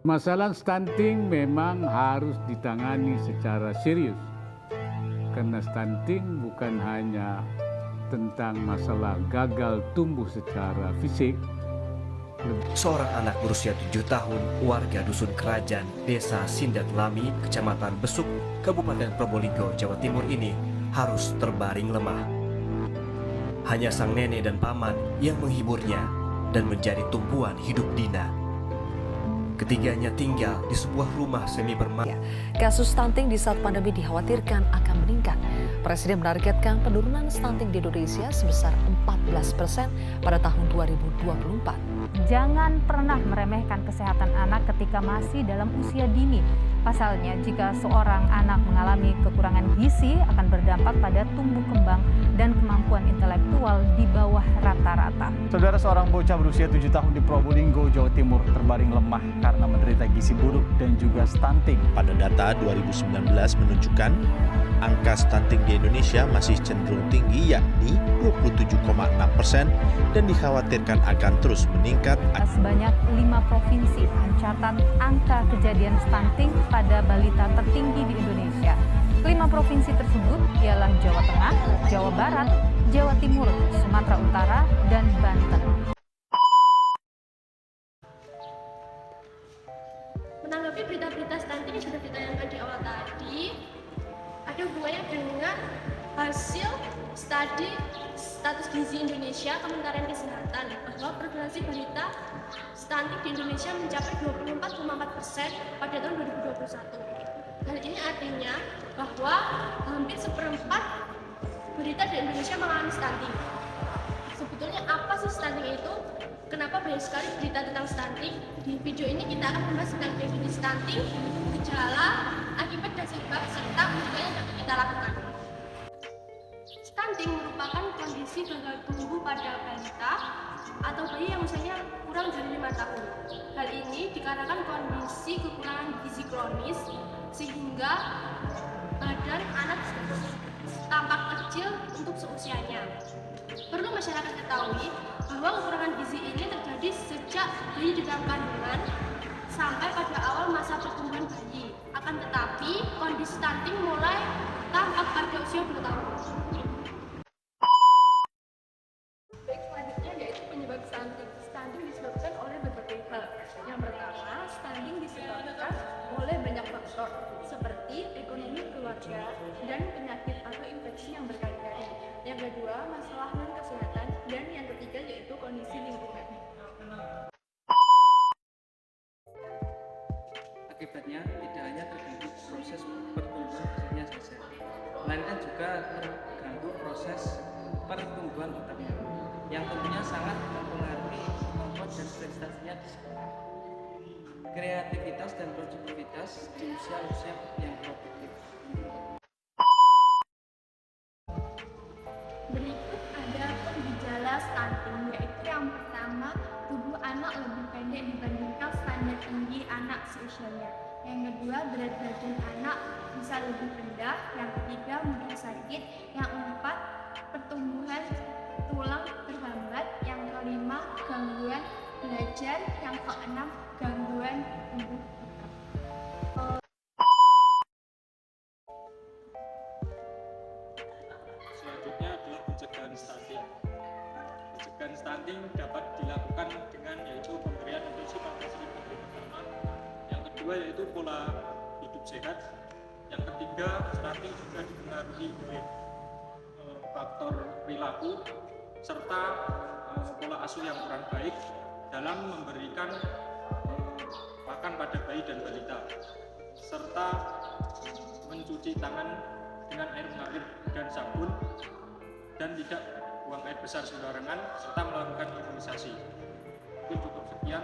Masalah stunting memang harus ditangani secara serius. Karena stunting bukan hanya tentang masalah gagal tumbuh secara fisik. Seorang anak berusia 7 tahun, warga Dusun Kerajaan, Desa Sindat Lami, Kecamatan Besuk, Kabupaten Probolinggo, Jawa Timur ini harus terbaring lemah. Hanya sang nenek dan paman yang menghiburnya dan menjadi tumpuan hidup Dina. Ketiganya tinggal di sebuah rumah semi bermain. Kasus stunting di saat pandemi dikhawatirkan akan meningkat. Presiden menargetkan penurunan stunting di Indonesia sebesar 14% pada tahun 2024. Jangan pernah meremehkan kesehatan anak ketika masih dalam usia dini. Pasalnya, jika seorang anak mengalami kekurangan gizi akan berdampak pada tumbuh kembang dan kemampuan intelektual di bawah rata-rata. Saudara, seorang bocah berusia 7 tahun di Probolinggo, Jawa Timur terbaring lemah karena menderita gizi buruk dan juga stunting. Pada data 2019 menunjukkan angka stunting di Indonesia masih cenderung tinggi, yakni 27,6% dan dikhawatirkan akan terus meningkat. Sebanyak 5 provinsi mencatat angka kejadian stunting pada balita tertinggi di Indonesia. 5 provinsi tersebut ialah Jawa Tengah, Jawa Barat, Jawa Timur, Sumatera Utara, dan Banten. Menanggapi berita-berita stunting yang sudah ditayangkan di awal tadi, ada hubungannya dengan hasil studi status gizi Indonesia Kementerian Kesehatan bahwa prevalensi balita stunting di Indonesia mencapai 24,4% pada tahun 2021. Hal ini artinya bahwa hampir seperempat balita di Indonesia mengalami stunting. Sebetulnya apa sih stunting itu? Kenapa banyak sekali berita tentang stunting? Di video ini kita akan membahas tentang definisi stunting, gejala, akibat dan sebab, serta upaya yang dapat kita lakukan. Stunting merupakan kondisi gagal tumbuh pada balita atau bayi yang usianya kurang dari 5 tahun. Hal ini dikarenakan kondisi kekurangan gizi kronis sehingga badan anak tampak kecil untuk seusianya. Perlu masyarakat ketahui bahwa kekurangan gizi ini terjadi sejak bayi di dalam kandungan sampai pada awal masa pertumbuhan bayi. Akan tetapi, kondisi stunting mulai tampak pada usia 2 tahun. Baik, selanjutnya yaitu penyebab stunting. Stunting disebabkan oleh berbagai hal. Yang pertama, stunting disebabkan oleh banyak faktor seperti ekonomi keluarga dan penyakit atau infeksi yang berkali-kali. Yang kedua, masalah non kesehatan, dan yang ketiga yaitu kondisi lingkungan. Akibatnya tidak hanya terganggu proses pertumbuhan fisiknya saja, melainkan juga terganggu proses pertumbuhan otaknya, yang tentunya sangat mempengaruhi kemampuan dan prestasinya di sekolah. Kreativitas dan produktivitas di usia-usia yang produktif. Berikut ada gejala stunting, yaitu yang pertama, tubuh anak lebih pendek dibandingkan standar tinggi anak seusianya. Yang kedua, berat badan anak bisa lebih rendah. Yang ketiga, mudah sakit. Yang keempat, pertumbuhan tulang terhambat. Yang kelima, gangguan belajar. Yang keenam, gangguan tumbuh. Selanjutnya adalah pencegahan stunting. Pencegahan stunting dapat dilakukan dengan yaitu pemberian nutrisi pada pemberi pertama. Yang kedua yaitu pola hidup sehat. Yang ketiga, stunting juga dipengaruhi oleh faktor perilaku serta pola asuh yang kurang baik dalam memberikan makan pada bayi dan balita, serta mencuci tangan dengan air mengalir dan sabun, dan tidak buang air besar sembarangan, serta melakukan imunisasi. Mungkin cukup sekian.